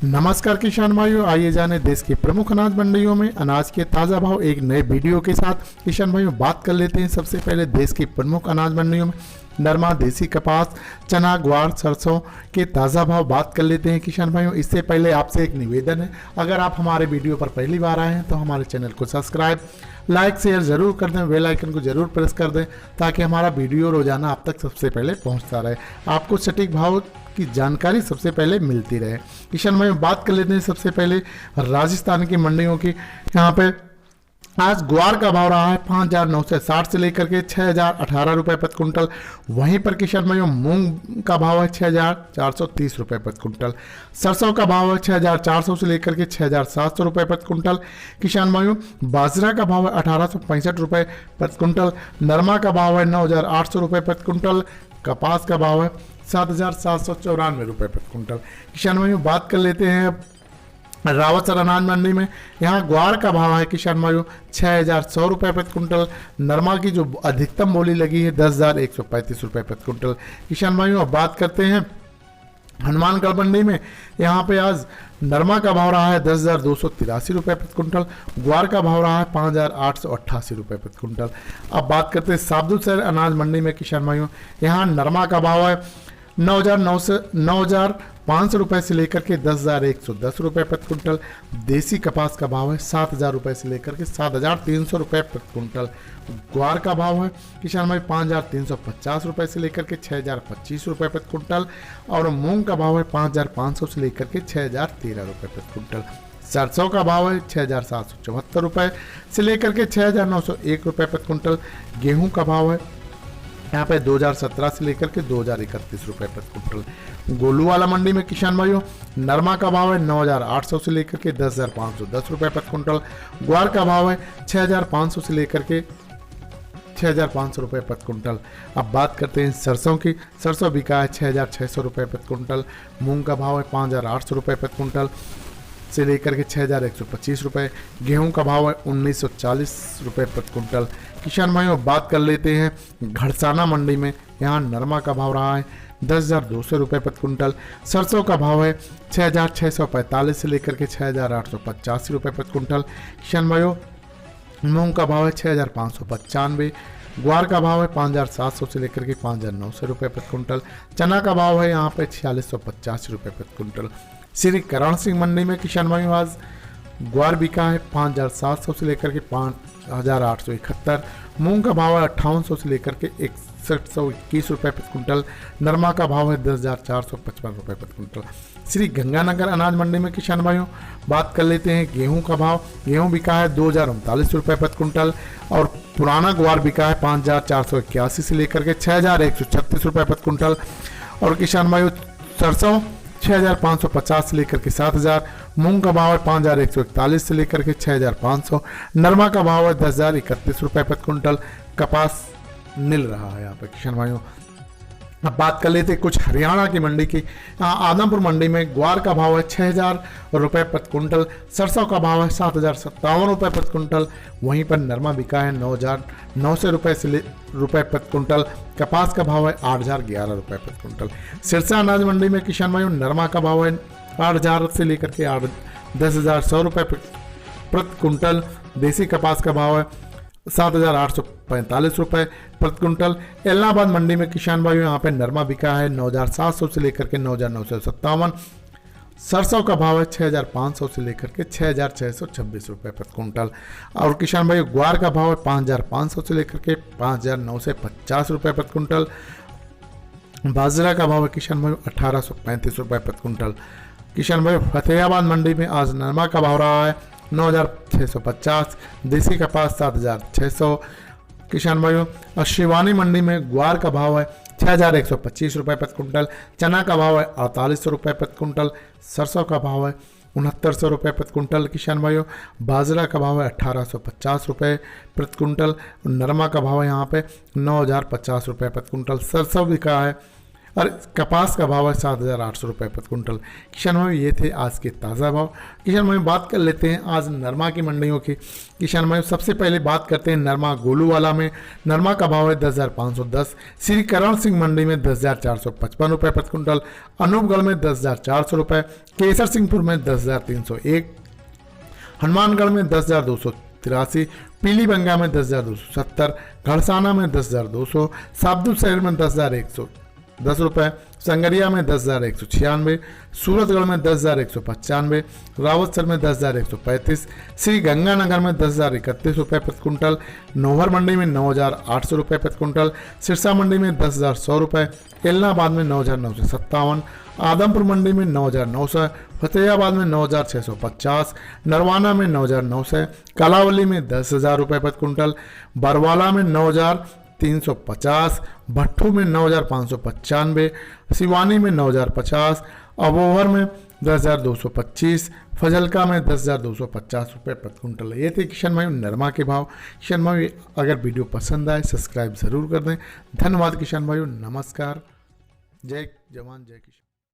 नमस्कार किसान भाइयों, आइए जाने देश की प्रमुख अनाज मंडियों में अनाज के ताज़ा भाव एक नए वीडियो के साथ। किसान भाइयों, बात कर लेते हैं सबसे पहले देश की प्रमुख अनाज मंडियों में नरमा, देसी कपास, चना, ग्वार, सरसों के ताज़ा भाव बात कर लेते हैं। किसान भाइयों, इससे पहले आपसे एक निवेदन है, अगर आप हमारे वीडियो पर पहली बार आए हैं तो हमारे चैनल को सब्सक्राइब, लाइक, शेयर जरूर कर दें, बेल आइकन को जरूर प्रेस कर दें ताकि हमारा वीडियो रोजाना आप तक सबसे पहले पहुंचता रहे, आपको सटीक भाव की जानकारी सबसे पहले मिलती रहे। किसान भाइयों, बात कर लेते हैं सबसे पहले राजस्थान की मंडियों की। यहाँ पे आज ग्वार का भाव रहा है 5,960 से लेकर के 6,018 रुपये प्रति कुंटल। वहीं पर किसान भाइयों मूंग का भाव है 6,430 रुपये प्रति कुंटल। सरसों का भाव है 6,400 से लेकर के 6,700 रुपये प्रति कुंटल। किसान भाइयों, बाजरा का भाव है 1,865 रुपये प्रति कुंटल। नरमा का भाव है 9,800 रुपये प्रति कुंटल। कपास का भाव है 7,794 रुपये प्रति कुंटल। किसान भाइयों, बात कर लेते हैं रावतसर अनाज मंडी में। यहाँ ग्वार का भाव है किसान भाइयों 6,100 रुपये प्रति कुंटल। नरमा की जो अधिकतम बोली लगी है 10,135 रुपये प्रति कुंटल। किसान भाइयों, अब बात करते हैं हनुमानगढ़ मंडी में। यहाँ पे आज नरमा का भाव रहा है 10,283 रुपये प्रति कुंटल। ग्वार का भाव रहा है 5,888 रुपये प्रति कुंटल। अब बात करते हैं साबदुलशहर अनाज मंडी में। किसान भाइयों, यहाँ नरमा का भाव है 9,500 रुपये से लेकर के 10,110 रुपये प्रति कुंटल। देसी कपास का भाव है 7,000 रुपये से लेकर के 7,300 रुपये प्रति कुंटल। ग्वार का भाव है किसान भाई 5,350 रुपये से लेकर के 6,025 रुपये प्रति कुंटल। और मूंग का भाव है 5,500 से लेकर के 6,013 रुपये प्रति कुंटल। सरसों का भाव है 6,774 रुपये से लेकर के 6,901 रुपये प्रति कुंटल। गेहूँ का भाव है यहाँ पे 2017 से लेकर के 2,031 रुपये प्रति कुंटल। गोलूवाला मंडी में किसान भाइयों नरमा का भाव है 9,800 से लेकर के 10,510 रुपये प्रति कुंटल। ग्वार का भाव है 6,500 से लेकर के 6,500 रुपये प्रति कुंटल। अब बात करते हैं सरसों की। सरसों बिका है 6,600 रुपये प्रति कुंटल। मूंग का भाव है 5,800 रुपये प्रति कुंटल से लेकर के 6,125 रुपये। गेहूं का भाव है 1,940 रुपये प्रति कुंटल। किसान भाइयों, बात कर लेते हैं घड़साना मंडी में। यहाँ नरमा का भाव रहा है 10,200 रुपये प्रति कुंटल। सरसों का भाव है 6,645 से लेकर के 6,885 रुपये प्रति कुंटल। किसान भाइयों, मूंग का भाव है 6,595। ग्वार का भाव है 5,700 से लेकर के 5,900 रुपये प्रति कुंटल। चना का भाव है यहाँ पे 4,685 रुपये प्रति कुंटल। श्री करण सिंह मंडी में किसान भाइयों आज ग्वार बिका है 5,700 से लेकर के 5,871। मूंग का भाव है 5,800 से लेकर के 6,121 रुपये प्रति कुंटल। नरमा का भाव है 10,455 रुपये प्रति कुंटल। श्री गंगानगर अनाज मंडी में किसान भाइयों बात कर लेते हैं गेहूं का भाव। गेहूं बिका है 2,039 रुपये प्रति कुंटल। और पुराना ग्वार बिका है 5,481 से लेकर के 6,136 रुपये प्रति कुंटल। और किसान भाइयों सरसों 6,550 से लेकर के 7,000। मूंग का भाव है 5,141 से लेकर के 6,500। नरमा का भाव है 10,031 रुपये प्रति कुंटल। कपास मिल रहा है यहाँ पे किसान भाइयों। अब बात कर लेते कुछ हरियाणा की मंडी की। यहाँ आदमपुर मंडी में ग्वार का भाव है 6,000 रुपये प्रति कुंटल। सरसों का भाव है 7,057 रुपये प्रति कुंटल। वहीं पर नरमा बिका है 9,900 रुपये प्रति कुंटल। कपास का भाव है 8,011 रुपये प्रति कुंटल। सिरसा अनाज मंडी में किसान भाइयों नरमा का भाव है 8,000 से लेकर के 10,100 रुपये प्रति कुंटल। देसी कपास का भाव है 7,845 रुपये प्रति कुंटल। इलाहाबाद मंडी में किसान भाइयों यहाँ पे नरमा बिका है 9,700 से लेकर के 9,957। सरसों का भाव है 6,500 से लेकर के 6,626 रुपये प्रति कुंटल। और किसान भाइयों ग्वार का भाव है 5,500 से लेकर के 5,950 रुपये प्रति कुंटल। बाजरा का भाव है किसान भाइयों 1,835 रुपये प्रति कुंटल। किसान भाइयों फतेहाबाद मंडी में आज नरमा का भाव रहा है 9,650। देसी कपास 7,600। किसान भाइयों शिवानी मंडी में ग्वार का भाव है 6,125 रुपये प्रति कुंटल। चना का भाव है 4,800 रुपये प्रति कुंटल। सरसों का भाव है 6,900 रुपये प्रति कुंटल। किसान भाइयों बाजरा का भाव है 1,850 रुपये प्रति कुंटल। नरमा का भाव है यहाँ पे 9,050 रुपये प्रति कुंटल। सरसों बिका है और कपास का भाव है 7,800 रुपये प्रति कुंटल। किसान भाई ये थे आज के ताज़ा भाव। किसान भाई बात कर लेते हैं आज नरमा की मंडियों की। किसान भाई सबसे पहले बात करते हैं नरमा गोलूवाला में। नरमा का भाव है 10,510। श्री करण सिंह मंडी में 10,455 रुपये प्रति कुंटल। अनूपगढ़ में 10,400 रुपये। केसर सिंहपुर में 10,301। हनुमानगढ़ में 10,283। पीलीबंगा में 10,270। घड़साना में 10,200। साबदू शहर में 10,110 रुपये। संगरिया में 10,196। सूरतगढ़ में 10,195। रावतसर में 10,135। श्री गंगानगर में 10,031 रुपये प्रति कुंटल। नौहर मंडी में 9,800 रुपये प्रति कुंटल। सिरसा मंडी में 10,100 रुपये। इलाहाबाद में 9,957। आदमपुर मंडी में 9,900। फतेहाबाद में 9,650। नरवाना में 9,900। कालावली में 10,000 रुपये प्रति कुंटल। बरवाला में 9,350। भट्टू में 9,595। सिवानी में 9,050। अबोहर में 10,225। फजलका में 10,250 रुपये प्रति कुंटल। ये थे किशन भाई नरमा के भाव। किशन भाई अगर वीडियो पसंद आए सब्सक्राइब ज़रूर कर दें। धन्यवाद किशन भाई, नमस्कार। जय जवान जय किसान।